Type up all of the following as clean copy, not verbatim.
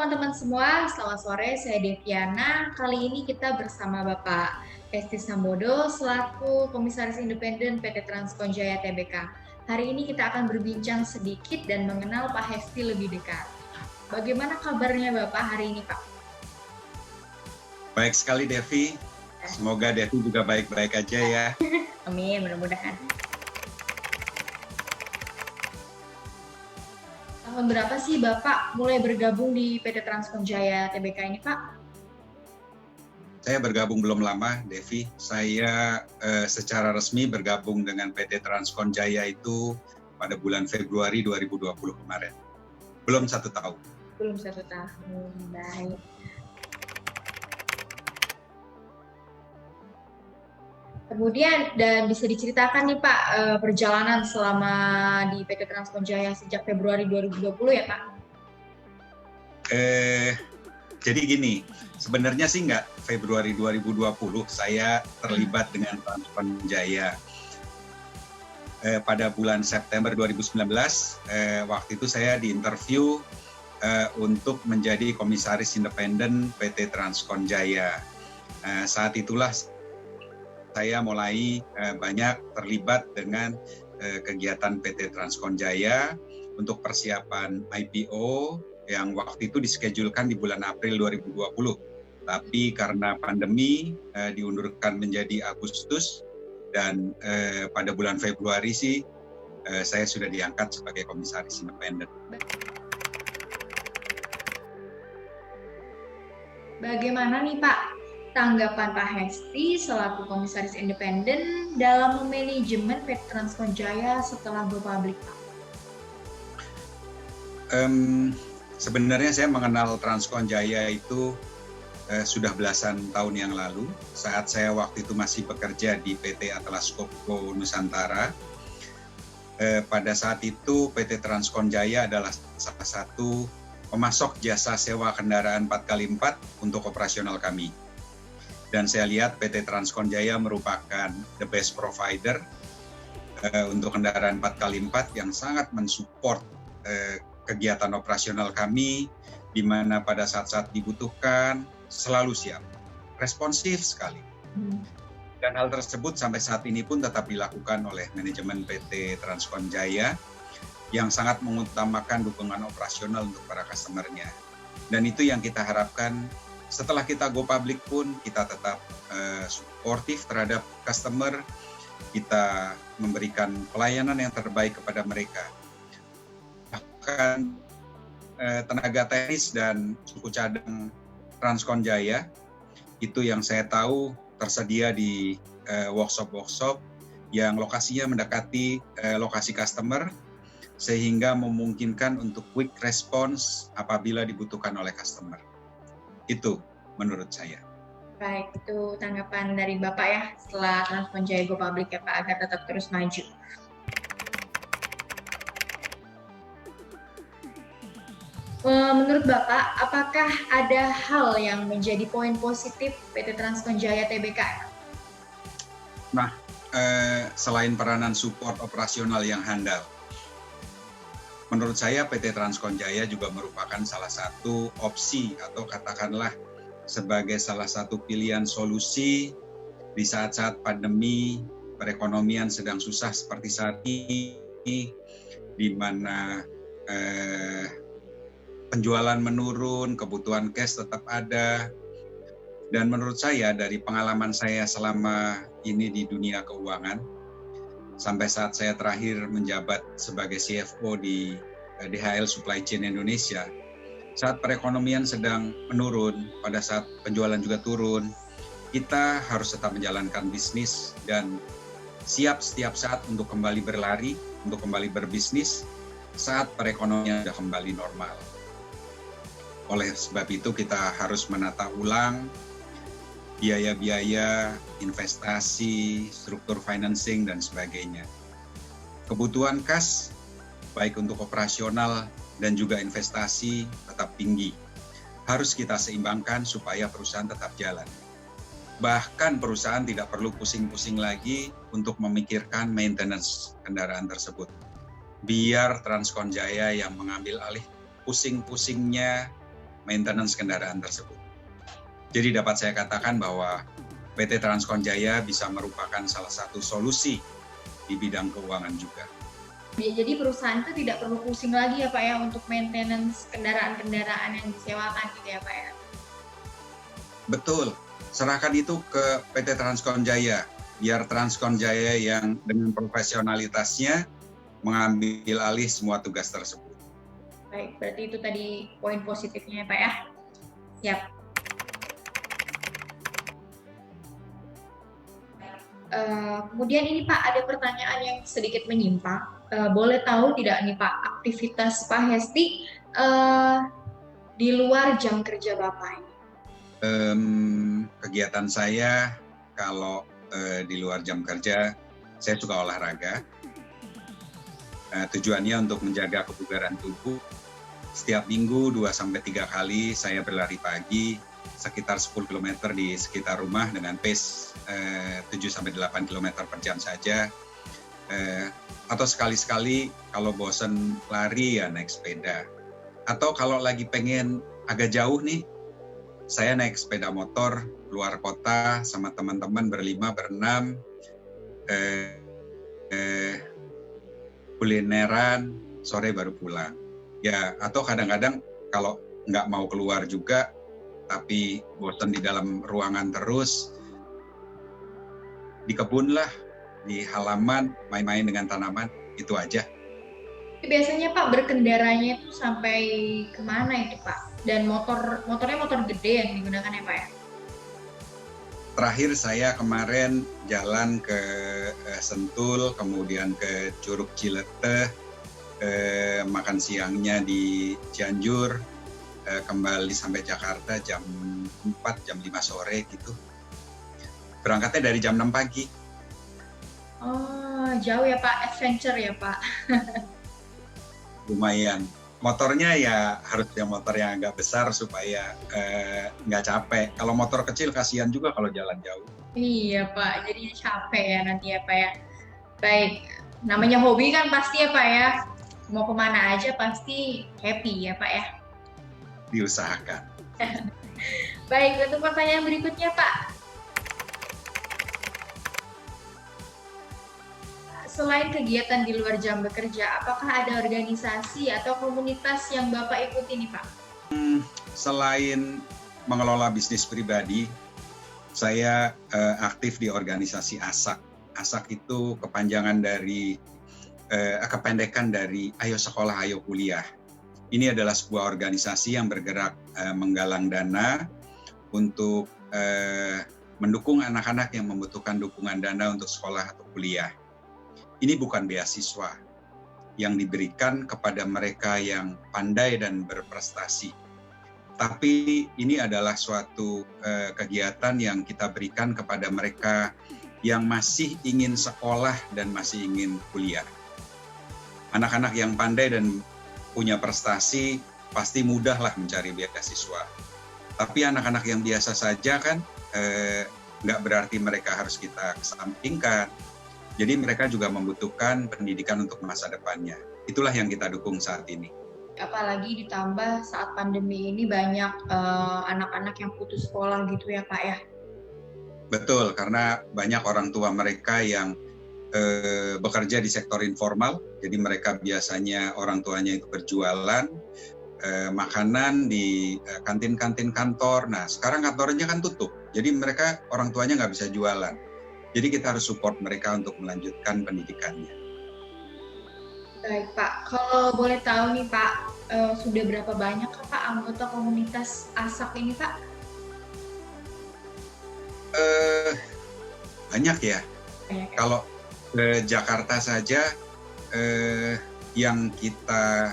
teman-teman semua, selamat sore. Saya Deviana. Kali ini kita bersama Bapak Hesti Sambodo selaku Komisaris Independen PT Transkonjaya Tbk. Hari ini kita akan berbincang sedikit dan mengenal Pak Hesti lebih dekat. Bagaimana kabarnya Bapak hari ini, Pak? Baik sekali, Devi. Semoga Devi juga baik-baik aja ya. Amin, mudah-mudahan. Tahun berapa sih Bapak mulai bergabung di PT Transkonjaya Tbk ini, Pak? Saya bergabung belum lama, Devi. Saya secara resmi bergabung dengan PT Transkonjaya itu pada bulan Februari 2020 kemarin. Belum 1 tahun. Belum 1 tahun, baik. Kemudian, dan bisa diceritakan nih Pak, perjalanan selama di PT Transkonjaya sejak Februari 2020 ya Pak? Jadi gini, sebenarnya sih nggak Februari 2020 saya terlibat dengan Transkonjaya. Pada bulan September 2019, waktu itu saya diinterview untuk menjadi Komisaris Independen PT Transkonjaya. Saat itulah saya mulai banyak terlibat dengan kegiatan PT Transkonjaya untuk persiapan IPO yang waktu itu dischedulkan di bulan April 2020. Tapi karena pandemi diundurkan menjadi Agustus dan pada bulan Februari sih saya sudah diangkat sebagai Komisaris Independen. Bagaimana nih Pak tanggapan Pak Hesti selaku Komisaris Independen dalam memanajemen PT Transkonjaya setelah go public, Pak? Sebenarnya saya mengenal Transkonjaya itu sudah belasan tahun yang lalu, saat saya waktu itu masih bekerja di PT Atlas Copco Nusantara. Pada saat itu PT Transkonjaya adalah salah satu pemasok jasa sewa kendaraan 4x4 untuk operasional kami. Dan saya lihat PT Transkonjaya merupakan the best provider untuk kendaraan 4x4 yang sangat mensupport kegiatan operasional kami, di mana pada saat-saat dibutuhkan selalu siap, responsif sekali. Dan hal tersebut sampai saat ini pun tetap dilakukan oleh manajemen PT Transkonjaya yang sangat mengutamakan dukungan operasional untuk para customer-nya. Dan itu yang kita harapkan. Setelah kita go public pun kita tetap suportif terhadap customer, kita memberikan pelayanan yang terbaik kepada mereka. Bahkan tenaga teknis dan suku cadang Transkonjaya itu yang saya tahu tersedia di workshop-workshop yang lokasinya mendekati lokasi customer, sehingga memungkinkan untuk quick response apabila dibutuhkan oleh customer. Itu menurut saya. Baik, itu tanggapan dari Bapak ya setelah Transkonjaya go public ya Pak, agar tetap terus maju. Menurut Bapak, apakah ada hal yang menjadi poin positif PT Transkonjaya Tbk? Nah, selain peranan support operasional yang handal, menurut saya PT Transkonjaya juga merupakan salah satu opsi atau katakanlah sebagai salah satu pilihan solusi di saat-saat pandemi perekonomian sedang susah seperti saat ini, di mana penjualan menurun, kebutuhan cash tetap ada. Dan menurut saya dari pengalaman saya selama ini di dunia keuangan, sampai saat saya terakhir menjabat sebagai CFO di DHL Supply Chain Indonesia, saat perekonomian sedang menurun, pada saat penjualan juga turun, kita harus tetap menjalankan bisnis dan siap setiap saat untuk kembali berlari, untuk kembali berbisnis saat perekonomian sudah kembali normal. Oleh sebab itu kita harus menata ulang biaya-biaya, investasi, struktur financing, dan sebagainya. Kebutuhan kas, baik untuk operasional dan juga investasi, tetap tinggi. Harus kita seimbangkan supaya perusahaan tetap jalan. Bahkan perusahaan tidak perlu pusing-pusing lagi untuk memikirkan maintenance kendaraan tersebut. Biar Transkonjaya yang mengambil alih pusing-pusingnya maintenance kendaraan tersebut. Jadi dapat saya katakan bahwa PT Transkonjaya bisa merupakan salah satu solusi di bidang keuangan juga. Jadi perusahaan itu tidak perlu pusing lagi ya Pak ya untuk maintenance kendaraan-kendaraan yang disewakan gitu ya Pak ya? Betul, serahkan itu ke PT Transkonjaya, biar Transkonjaya yang dengan profesionalitasnya mengambil alih semua tugas tersebut. Baik, berarti itu tadi poin positifnya ya Pak ya? Siap. Kemudian ini Pak, ada pertanyaan yang sedikit menyimpang. Boleh tahu tidak nih Pak, aktivitas Pak Hesti di luar jam kerja Bapak ini? Kegiatan saya kalau di luar jam kerja, saya suka olahraga. Tujuannya untuk menjaga kebugaran tubuh. Setiap minggu 2-3 kali saya berlari pagi sekitar 10 km di sekitar rumah dengan pace 7-8 km per jam saja. Atau sekali-sekali kalau bosen lari ya naik sepeda. Atau kalau lagi pengen agak jauh nih, saya naik sepeda motor keluar kota sama teman-teman berlima, berenam, kulineran, sore baru pulang. Ya, atau kadang-kadang kalau nggak mau keluar juga, tapi bosan di dalam ruangan terus, di kebun lah, di halaman, main-main dengan tanaman, itu aja. Biasanya Pak berkendaranya itu sampai kemana itu Pak? Dan motornya motor gede yang digunakan ya Pak ya? Terakhir saya kemarin jalan ke Sentul, kemudian ke Curug Cileteh, makan siangnya di Cianjur, kembali sampai Jakarta jam 4, jam 5 sore gitu. Berangkatnya dari jam 6 pagi. Oh, jauh ya Pak, adventure ya Pak. Lumayan. Motornya ya harus yang motor yang agak besar supaya nggak capek. Kalau motor kecil kasihan juga kalau jalan jauh. Iya Pak, jadinya capek ya nanti ya Pak ya. Baik, namanya hobi kan pasti ya Pak ya. Mau kemana aja pasti happy ya Pak ya. Diusahakan. Baik, untuk pertanyaan berikutnya Pak. Selain kegiatan di luar jam bekerja, apakah ada organisasi atau komunitas yang Bapak ikuti nih Pak? Selain mengelola bisnis pribadi, saya aktif di organisasi ASAK. ASAK itu kepanjangan dari kependekan dari Ayo Sekolah, Ayo Kuliah. Ini adalah sebuah organisasi yang bergerak menggalang dana untuk mendukung anak-anak yang membutuhkan dukungan dana untuk sekolah atau kuliah. Ini bukan beasiswa yang diberikan kepada mereka yang pandai dan berprestasi. Tapi ini adalah suatu kegiatan yang kita berikan kepada mereka yang masih ingin sekolah dan masih ingin kuliah. Anak-anak yang pandai dan punya prestasi pasti mudahlah mencari beasiswa. Tapi anak-anak yang biasa saja kan nggak berarti mereka harus kita kesampingkan. Jadi mereka juga membutuhkan pendidikan untuk masa depannya. Itulah yang kita dukung saat ini. Apalagi ditambah saat pandemi ini banyak anak-anak yang putus sekolah gitu ya Pak ya? Betul, karena banyak orang tua mereka yang bekerja di sektor informal. Jadi mereka biasanya orang tuanya itu berjualan makanan di kantin-kantin kantor. Nah sekarang kantornya kan tutup. Jadi mereka orang tuanya nggak bisa jualan. Jadi kita harus support mereka untuk melanjutkan pendidikannya. Baik Pak, kalau boleh tahu nih Pak, sudah berapa banyak Pak anggota komunitas ASAK ini Pak? Banyak ya. Kalau ke Jakarta saja yang kita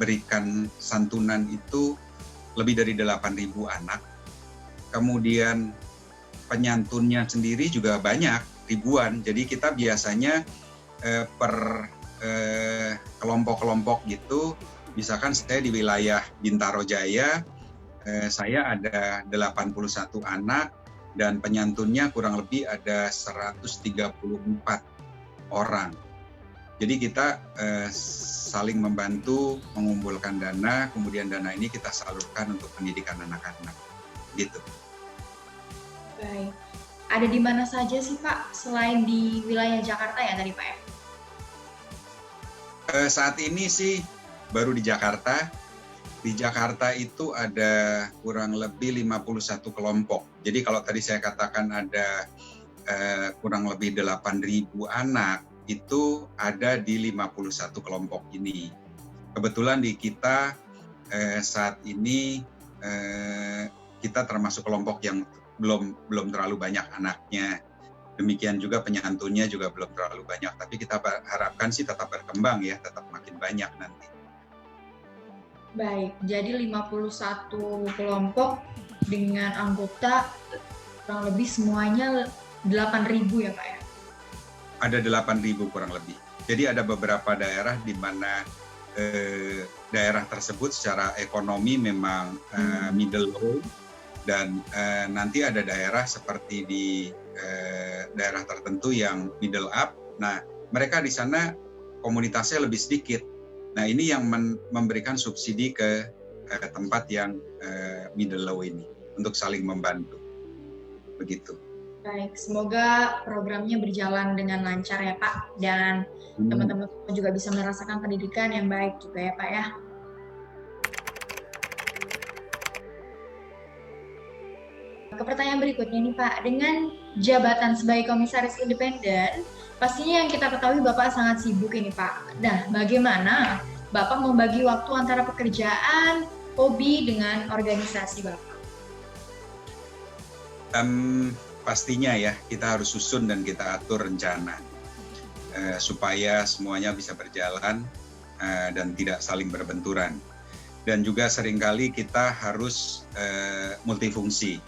berikan santunan itu lebih dari 8.000 anak. Kemudian penyantunnya sendiri juga banyak, ribuan. Jadi kita biasanya per kelompok-kelompok gitu, misalkan saya di wilayah Bintaro Jaya, saya ada 81 anak dan penyantunnya kurang lebih ada 134 orang. Jadi kita saling membantu mengumpulkan dana, kemudian dana ini kita salurkan untuk pendidikan anak-anak. Gitu. Baik. Ada di mana saja sih Pak, selain di wilayah Jakarta ya tadi Pak ya? Saat ini sih baru di Jakarta. Di Jakarta itu ada kurang lebih 51 kelompok. Jadi kalau tadi saya katakan ada kurang lebih 8.000 anak, itu ada di 51 kelompok ini. Kebetulan di kita saat ini kita termasuk kelompok yang belum terlalu banyak anaknya. Demikian juga penyantunnya juga belum terlalu banyak. Tapi kita harapkan sih tetap berkembang ya, tetap makin banyak nanti. Baik, jadi 51 kelompok dengan anggota kurang lebih semuanya 8.000 ya Pak ya? Ada 8.000 kurang lebih. Jadi ada beberapa daerah di mana daerah tersebut secara ekonomi memang middle low, dan nanti ada daerah seperti di daerah tertentu yang middle up. Nah, mereka di sana komunitasnya lebih sedikit. Nah, ini yang memberikan subsidi ke tempat yang middle low ini untuk saling membantu. Begitu. Baik, semoga programnya berjalan dengan lancar ya Pak, dan teman-teman juga bisa merasakan pendidikan yang baik juga ya Pak ya. Ke pertanyaan berikutnya nih Pak, dengan jabatan sebagai komisaris independen, pastinya yang kita ketahui Bapak sangat sibuk ini Pak. Nah, bagaimana Bapak membagi waktu antara pekerjaan, hobi, dengan organisasi Bapak? Pastinya ya, kita harus susun dan kita atur rencana supaya semuanya bisa berjalan dan tidak saling berbenturan. Dan juga seringkali kita harus multifungsi.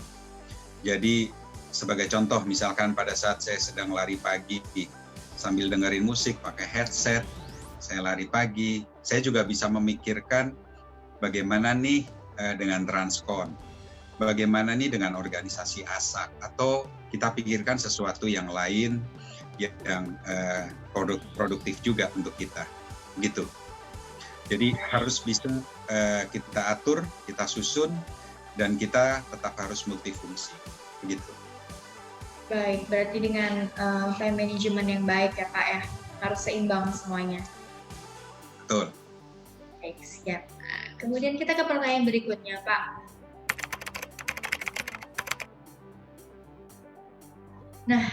Jadi sebagai contoh, misalkan pada saat saya sedang lari pagi sambil dengerin musik pakai headset, saya lari pagi, saya juga bisa memikirkan bagaimana nih dengan Transkon, bagaimana nih dengan organisasi ASAK, atau kita pikirkan sesuatu yang lain yang produktif juga untuk kita, gitu. Jadi harus bisa kita atur, kita susun, dan kita tetap harus multifungsi, begitu. Baik, berarti dengan time management yang baik ya Pak ya, harus seimbang semuanya. Betul. Baik, siap. Kemudian kita ke pertanyaan berikutnya Pak. Nah,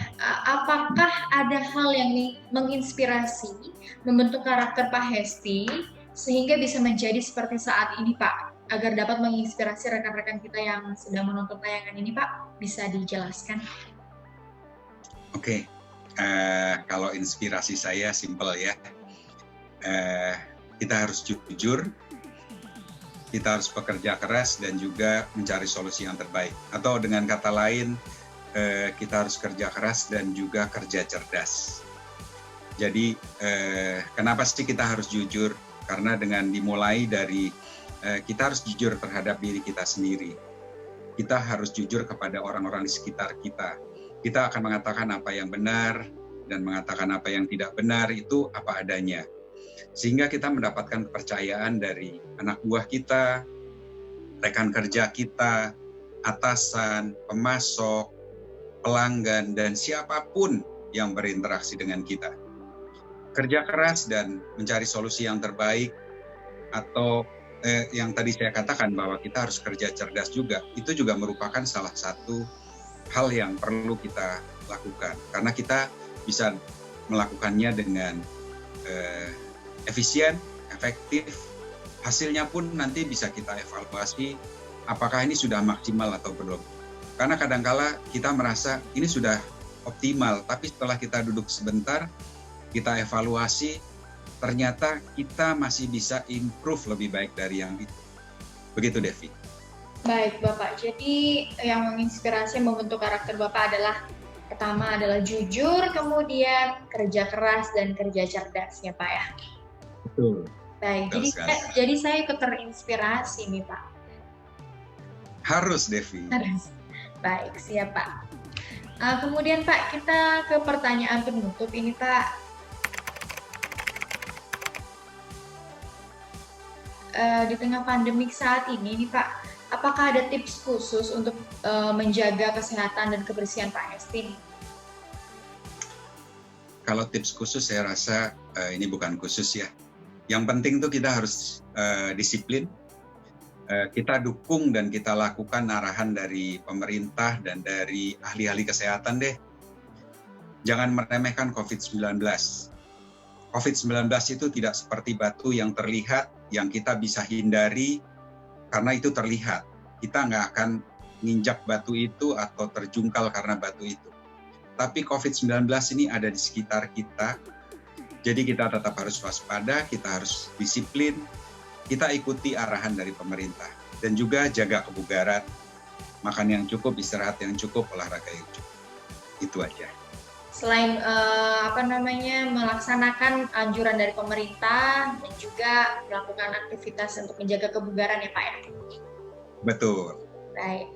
apakah ada hal yang menginspirasi, membentuk karakter Pak Hesti, sehingga bisa menjadi seperti saat ini Pak? Agar dapat menginspirasi rekan-rekan kita yang sedang menonton tayangan ini Pak, bisa dijelaskan? Oke, kalau inspirasi saya simpel ya. Kita harus jujur, kita harus bekerja keras, dan juga mencari solusi yang terbaik. Atau dengan kata lain, kita harus kerja keras dan juga kerja cerdas. Jadi kenapa sih kita harus jujur? Karena dengan dimulai dari kita harus jujur terhadap diri kita sendiri. Kita harus jujur kepada orang-orang di sekitar kita. Kita akan mengatakan apa yang benar dan mengatakan apa yang tidak benar, itu apa adanya. Sehingga kita mendapatkan kepercayaan dari anak buah kita, rekan kerja kita, atasan, pemasok, pelanggan, dan siapapun yang berinteraksi dengan kita. Kerja keras dan mencari solusi yang terbaik, atau yang tadi saya katakan bahwa kita harus kerja cerdas juga, itu juga merupakan salah satu hal yang perlu kita lakukan. Karena kita bisa melakukannya dengan efisien, efektif, hasilnya pun nanti bisa kita evaluasi apakah ini sudah maksimal atau belum. Karena kadangkala kita merasa ini sudah optimal, tapi setelah kita duduk sebentar, kita evaluasi, ternyata kita masih bisa improve lebih baik dari yang itu. Begitu, Devi. Baik, Bapak. Jadi yang menginspirasi membentuk karakter Bapak adalah, pertama adalah jujur, kemudian kerja keras, dan kerja cerdas ya Pak ya? Betul. Baik, jadi saya ikut terinspirasi nih Pak. Harus, Devi. Harus. Baik, siap Pak. Kemudian Pak, kita ke pertanyaan penutup ini Pak. di tengah pandemik saat ini nih Pak, apakah ada tips khusus untuk menjaga kesehatan dan kebersihan Pak Hesti? Kalau tips khusus saya rasa ini bukan khusus ya. Yang penting tuh kita harus disiplin, kita dukung dan kita lakukan arahan dari pemerintah dan dari ahli-ahli kesehatan deh. Jangan meremehkan COVID-19. COVID-19 itu tidak seperti batu yang terlihat, yang kita bisa hindari karena itu terlihat. Kita nggak akan nginjak batu itu atau terjungkal karena batu itu. Tapi COVID-19 ini ada di sekitar kita, jadi kita tetap harus waspada, kita harus disiplin, kita ikuti arahan dari pemerintah. Dan juga jaga kebugaran, makan yang cukup, istirahat yang cukup, olahraga yang cukup. Itu aja. Selain melaksanakan anjuran dari pemerintah dan juga melakukan aktivitas untuk menjaga kebugaran ya Pak ya? Betul. Baik.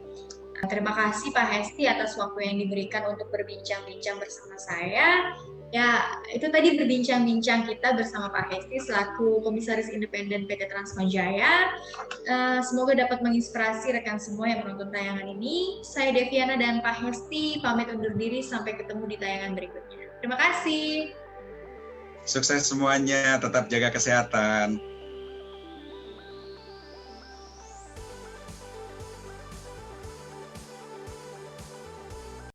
Terima kasih Pak Hesti atas waktu yang diberikan untuk berbincang-bincang bersama saya. Ya, itu tadi berbincang-bincang kita bersama Pak Hesti selaku Komisaris Independen PT Transkonjaya. Semoga dapat menginspirasi rekan semua yang menonton tayangan ini. Saya Deviana dan Pak Hesti pamit undur diri, sampai ketemu di tayangan berikutnya. Terima kasih. Sukses semuanya, tetap jaga kesehatan.